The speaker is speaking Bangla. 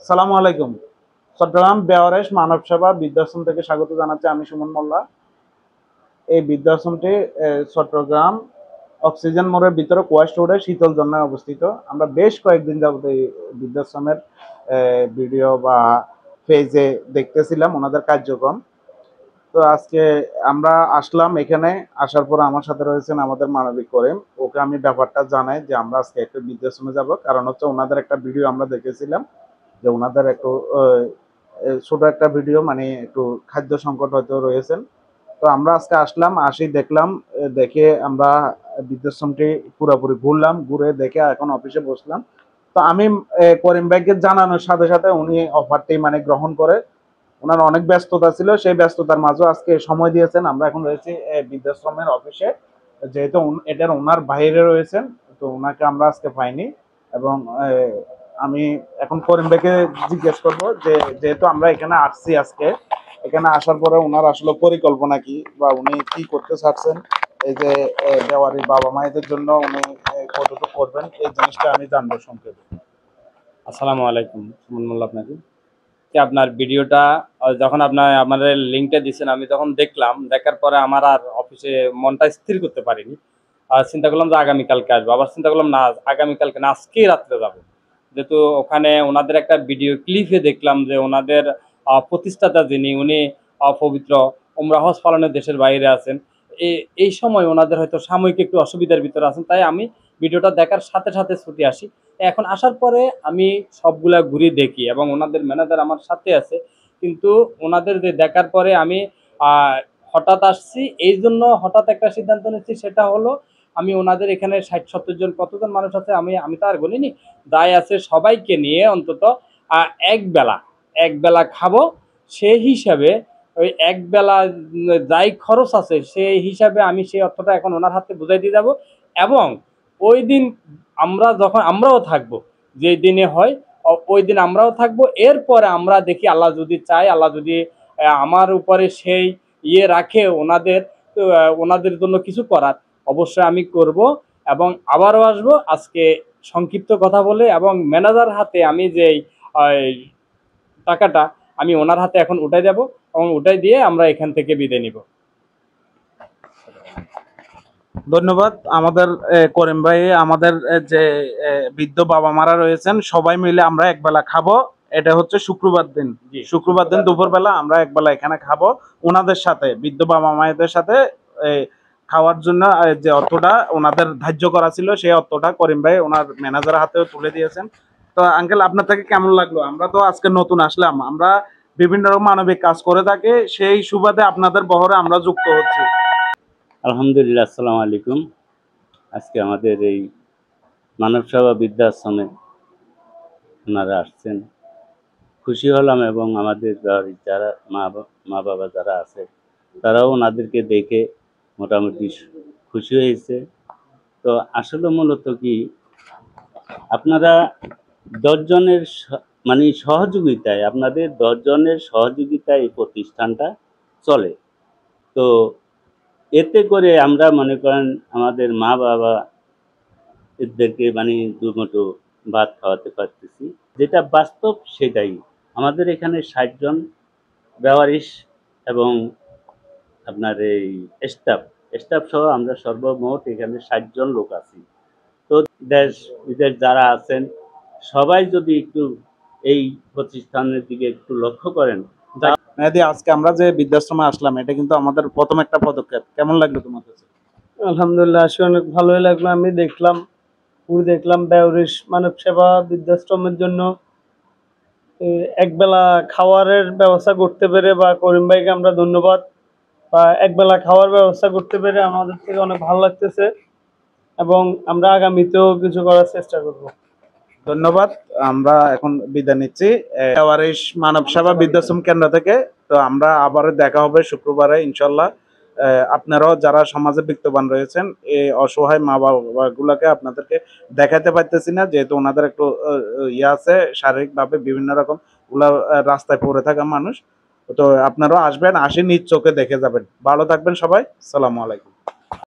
সালামু আলাইকুম। চট্টগ্রাম বেওয়ারেশ মানব সেবা বৃদ্ধাশ্রম থেকে স্বাগত জানাচ্ছি আমি সুমন মোল্লা। এই বৃদ্ধাশ্রমটি চট্টগ্রাম অক্সিজেন মোড়ের ভিতরে কোয়েস্ট রোডে শীতল জন্যায় অবস্থিত। আমরা বেশ কয়েকদিন যাবত এই বৃদ্ধাশ্রমের ভিডিও বা পেজে দেখতেছিলাম ওনাদের কার্যক্রম। তো আজকে আমরা আসলাম এখানে। আসার পর আমার সাথে রয়েছেন আমাদের মানবিক করিম। ওকে আমি ব্যাপারটা জানাই যে আমরা আজকে একটা বৃদ্ধাশ্রমে যাব, কারণ হচ্ছে ওনাদের একটা ভিডিও আমরা দেখেছিলাম যে ওনাদের একটু ছোট একটা ভিডিও, মানে একটু খাদ্য সংকট হয়তো রয়েছেন। তো আমরা আজকে আসলাম, দেখলাম, দেখে আমরা বৃদ্ধাশ্রমটি পুরোপুরি ঘুরলাম, ঘুরে দেখে এখন অফিসে বসলাম। তো আমি করিম ভাইকে জানানোর সাথে সাথে উনি অফারটি মানে গ্রহণ করে। ওনার অনেক ব্যস্ততা ছিল, সেই ব্যস্ততার মাঝেও আজকে সময় দিয়েছেন। আমরা এখন রয়েছি বৃদ্ধাশ্রমের অফিসে, যেহেতু এটার ওনার বাইরে রয়েছেন, তো ওনাকে আমরা আজকে পাইনি। এবং আমি এখন করিম ভাইকে জিজ্ঞেস করবো যে যেহেতু আমরা এখানে আসছি আজকে, এখানে আসার পরে ওনার আসলে পরিকল্পনা কি বা উনি কি করতে চাচ্ছেন, এই যে বেওয়ারি বাবা মায়েদের জন্য উনি কতটুকু করবেন, এই জিনিসটা আমি জানবো সংক্ষেপে। আসসালামু আলাইকুম সুমন মোল্লা। আপনাকে কি আপনার ভিডিওটা যখন আমাদের লিঙ্কটা দিয়েছেন, আমি তখন দেখলাম, দেখার পরে আমার আর অফিসে মনটা স্থির করতে পারিনি। চিন্তা করলাম যে আগামীকালকে আসবো, আবার চিন্তা করলাম না আগামীকালকে না, আজকেই রাত্রে যাব। যেহেতু ওখানে ওনাদের একটা ভিডিও ক্লিপে দেখলাম যে ওনাদের প্রতিষ্ঠাতা যিনি, উনি পবিত্র উমরা হজ পালনের দেশের বাইরে আছেন। এই সময় ওনাদের হয়তো সাময়িক একটু অসুবিধার ভিতরে আছেন, তাই আমি ভিডিওটা দেখার সাথে সাথে ছুটে আসি। এখন আসার পরে আমি সবগুলা ঘুরে দেখি এবং ওনাদের ম্যানেজার আমার সাথে আছে, কিন্তু ওনাদের যে দেখার পরে আমি হঠাৎ আসছি, এই জন্য হঠাৎ একটা সিদ্ধান্ত নিচ্ছি, সেটা হলো আমি ওনাদের এখানে 60-70 জন, কতজন মানুষ আছে আমি তো আর বলিনি, দায় আছে, সবাইকে নিয়ে অন্তত এক বেলা খাবো। সেই হিসাবে ওই এক বেলা যাই খরচ আছে সেই হিসাবে আমি সেই অর্থটা এখন ওনার হাতে বুঝাই দিয়ে যাব। এবং ওই দিন আমরাও থাকবো, যে দিনে হয় ওই দিন আমরাও থাকবো। এরপরে আমরা দেখি, আল্লাহ যদি চায়, আল্লাহ যদি আমার উপরে সেই রাখে ওনাদের জন্য কিছু করার, অবশ্যই আমি করব এবং আবারও আসবো। আজকে সংক্ষিপ্ত কথা বলে এবং ম্যানেজার হাতে আমি যেই টাকাটা আমি ওনার হাতে এখন উঠাই দেব এবং উঠাই দিয়ে আমরা এখান থেকে বিদায় নিব। ধন্যবাদ। আমাদের করিম ভাই, আমাদের যে বৃদ্ধ বাবা মারা রয়েছেন, সবাই মিলে আমরা একবেলা খাবো। এটা হচ্ছে শুক্রবার দিন, দুপুর বেলা আমরা একবেলা এখানে খাবো ওনাদের সাথে, বৃদ্ধ বাবা মায়েদের সাথে খাওয়ার জন্য যে অর্থটা ওনাদের ধার্য করা ছিল, সেই অর্থটা করিম ভাই ওনার ম্যানেজারের হাতেও তুলে দিয়েছেন। তো আঙ্কেল, আপনার থেকে কেমন লাগলো? আমরা তো আজকে নতুন আসলাম, আমরা বিভিন্ন রকম মানবিক কাজ করে থাকি, সেই সুবাদে আপনাদের বহরে আমরা যুক্ত হচ্ছি। আলহামদুলিল্লাহ, আসসালামু আলাইকুম। আজকে আমাদের এই মানব সেবা বৃদ্ধাশ্রমে ওনারা আসছেন, খুশি হলাম। এবং আমাদের যারা মা বাবা যারা আছে, তারাও ওনাদেরকে দেখে মোটামুটি খুশি হয়েছে। তো আসলে মূলত কি, আপনারা 10 জনের মানে সহযোগিতায়, আপনাদের 10 জনের সহযোগিতায় এই প্রতিষ্ঠানটা চলে। তো এতে করে আমরা মনে করেন আমাদের মা বাবা এদেরকে মানে দুমুঠো ভাত খাওয়াতে পারতেছি, যেটা বাস্তব সেটাই। আমাদের এখানে 60 জন বেওয়ারিশ এবং আপনার এই স্টাফ সহ আমরা সর্বমোট এখানে 60 জন লোক আছি। তো দেশ বিদেশ যারা আছেন সবাই যদি একটু এই প্রতিষ্ঠানের দিকে একটু লক্ষ্য করেন। মেহেদী, আজকে আমরা যে বৃদ্ধাশ্রমে আসলাম, এটা কিন্তু আমাদের প্রথম একটা পদক্ষেপ। কেমন লাগলো তোমার কাছে? আলহামদুলিল্লাহ, আসলে অনেক ভালোই লাগলো। আমি দেখলাম বেওয়ারিশ মানব সেবা বৃদ্ধাশ্রমের জন্য একবেলা খাওয়ারের ব্যবস্থা করতে পেরে, বা করিম ভাইকে আমরা ধন্যবাদ, বা একবেলা খাওয়ার ব্যবস্থা করতে পেরে আমাদের থেকে অনেক ভালো লাগতেছে এবং আমরা আগামীতেও কিছু করার চেষ্টা করব। ধন্যবাদ। আমরা এখন বিদায় নিচ্ছি বেওয়ারিশ মানব সেবা বৃদ্ধাশ্রম কেন্দ্র থেকে। তো আমরা আবারও দেখা হবে শুক্রবারে ইনশাল্লাহ। আপনারাও যারা সমাজে বিত্তবান রয়েছেন, এই অসহায় মা বাবা গুলাকে আপনাদেরকে দেখাতে পারতেছি না, যেহেতু ওনাদের একটু আছে শারীরিকভাবে বিভিন্ন রকম, ওগুলা রাস্তায় পড়ে থাকা মানুষ। তো আপনারাও আসবেন, আসে নিজ চোখে দেখে যাবেন। ভালো থাকবেন সবাই। আসসালামু আলাইকুম।